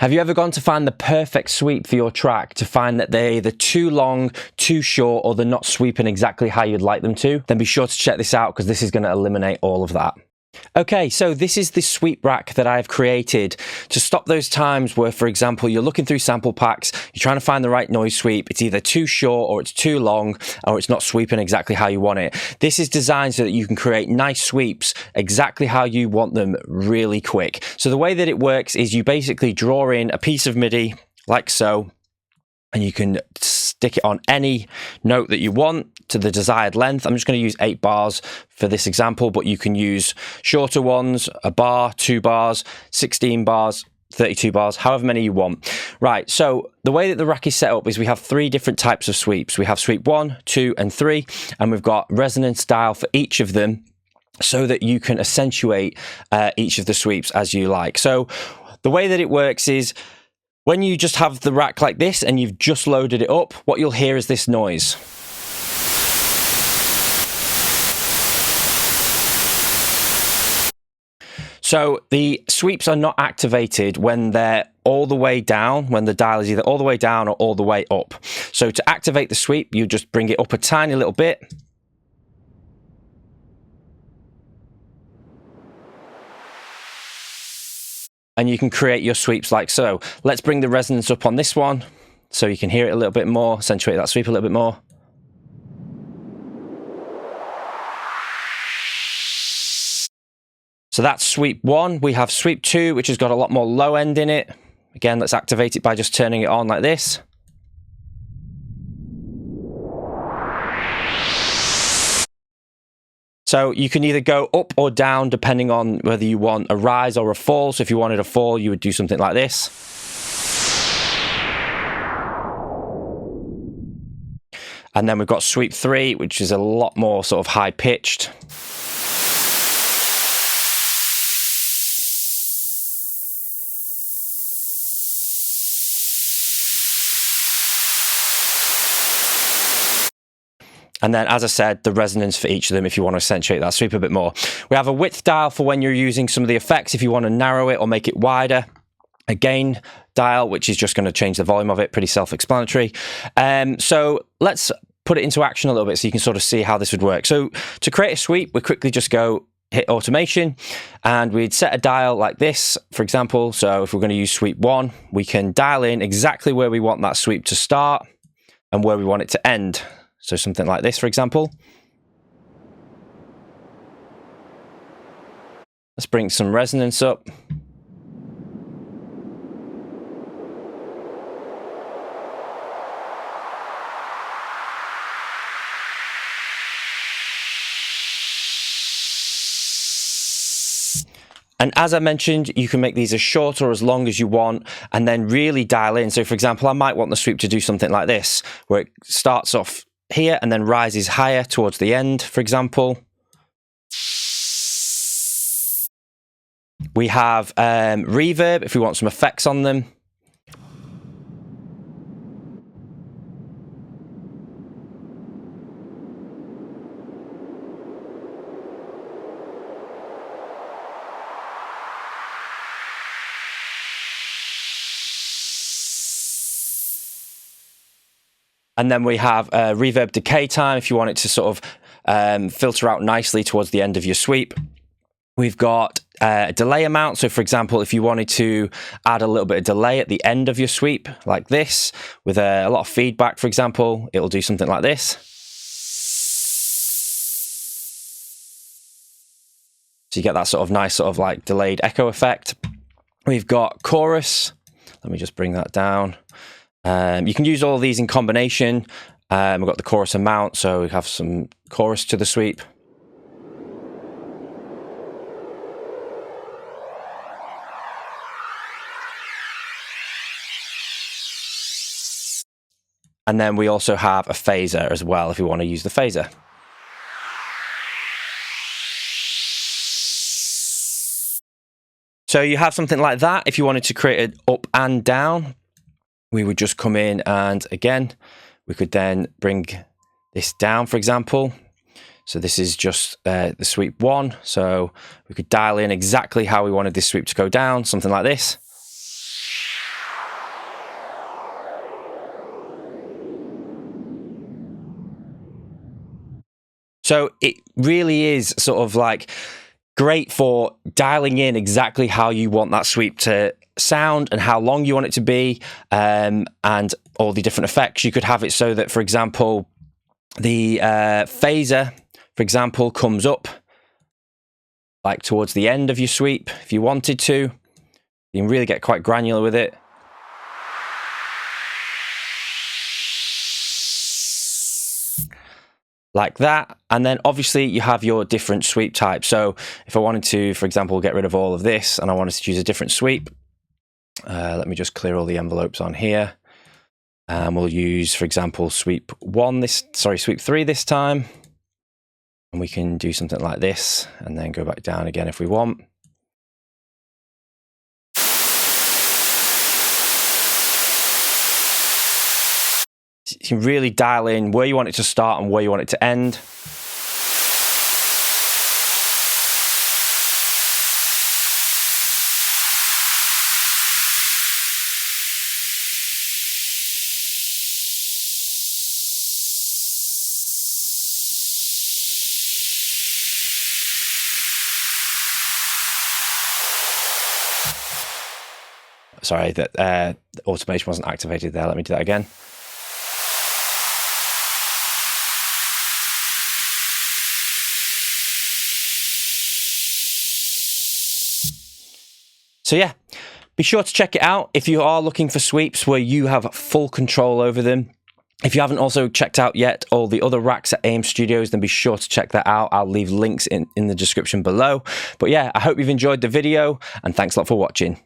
Have you ever gone to find the perfect sweep for your track to find that they're either too long, too short, or they're not sweeping exactly how you'd like them to? Then be sure to check this out because this is going to eliminate all of that. Okay, so this is the sweep rack that I've created to stop those times where, for example, you're looking through sample packs, you're trying to find the right noise sweep, it's either too short or it's too long or it's not sweeping exactly how you want it. This is designed so that you can create nice sweeps exactly how you want them really quick. So the way that it works is you basically draw in a piece of MIDI like so, and you can stick it on any note that you want to the desired length. I'm just going to use 8 bars for this example, but you can use shorter ones, a bar, 2 bars, 16 bars, 32 bars, however many you want. Right, so the way that the rack is set up is we have 3 different types of sweeps. We have sweep 1, 2, and 3, and we've got resonance dial for each of them so that you can accentuate each of the sweeps as you like. So the way that it works is when you just have the rack like this and you've just loaded it up, what you'll hear is this noise. So the sweeps are not activated when they're all the way down, when the dial is either all the way down or all the way up. So to activate the sweep, you just bring it up a tiny little bit. And you can create your sweeps like so. Let's bring the resonance up on this one so you can hear it a little bit more, accentuate that sweep a little bit more. So that's sweep 1. We have sweep 2, which has got a lot more low end in it. Again, let's activate it by just turning it on like this. So you can either go up or down depending on whether you want a rise or a fall. So if you wanted a fall, you would do something like this. And then we've got sweep 3, which is a lot more sort of high pitched. And then, as I said, the resonance for each of them if you want to accentuate that sweep a bit more. We have a width dial for when you're using some of the effects, if you want to narrow it or make it wider. A gain dial, which is just going to change the volume of it, pretty self-explanatory. So let's put it into action a little bit so you can sort of see how this would work. So to create a sweep, we quickly just go hit automation, and we'd set a dial like this, for example. So if we're going to use sweep 1, we can dial in exactly where we want that sweep to start and where we want it to end. So something like this, for example. Let's bring some resonance up. And as I mentioned, you can make these as short or as long as you want and then really dial in. So for example, I might want the sweep to do something like this, where it starts off here and then rises higher towards the end, for example. We have reverb if we want some effects on them. And then we have reverb decay time if you want it to sort of filter out nicely towards the end of your sweep. We've got delay amount. So for example, if you wanted to add a little bit of delay at the end of your sweep, like this, with a lot of feedback, for example, it'll do something like this. So you get that sort of nice sort of like delayed echo effect. We've got chorus. Let me just bring that down. You can use all of these in combination. We've got the chorus amount, so we have some chorus to the sweep. And then we also have a phaser as well if you want to use the phaser. So you have something like that. If you wanted to create it up and down, we would just come in and again, we could then bring this down, for example. So this is just the sweep 1. So we could dial in exactly how we wanted this sweep to go down, something like this. So it really is sort of like great for dialing in exactly how you want that sweep to sound and how long you want it to be, and all the different effects. You could have it so that, for example, the phaser, for example, comes up like towards the end of your sweep if you wanted to. You can really get quite granular with it. Like that. And then obviously you have your different sweep types. So if I wanted to, for example, get rid of all of this and I wanted to choose a different sweep, let me just clear all the envelopes on here. And we'll use, for example, sweep 3 this time. And we can do something like this and then go back down again if we want. You can really dial in where you want it to start and where you want it to end. Sorry, that automation wasn't activated there. Let me do that again. So yeah, be sure to check it out if you are looking for sweeps where you have full control over them. If you haven't also checked out yet all the other racks at AM Studios, then be sure to check that out. I'll leave links in the description below. But yeah, I hope you've enjoyed the video and thanks a lot for watching.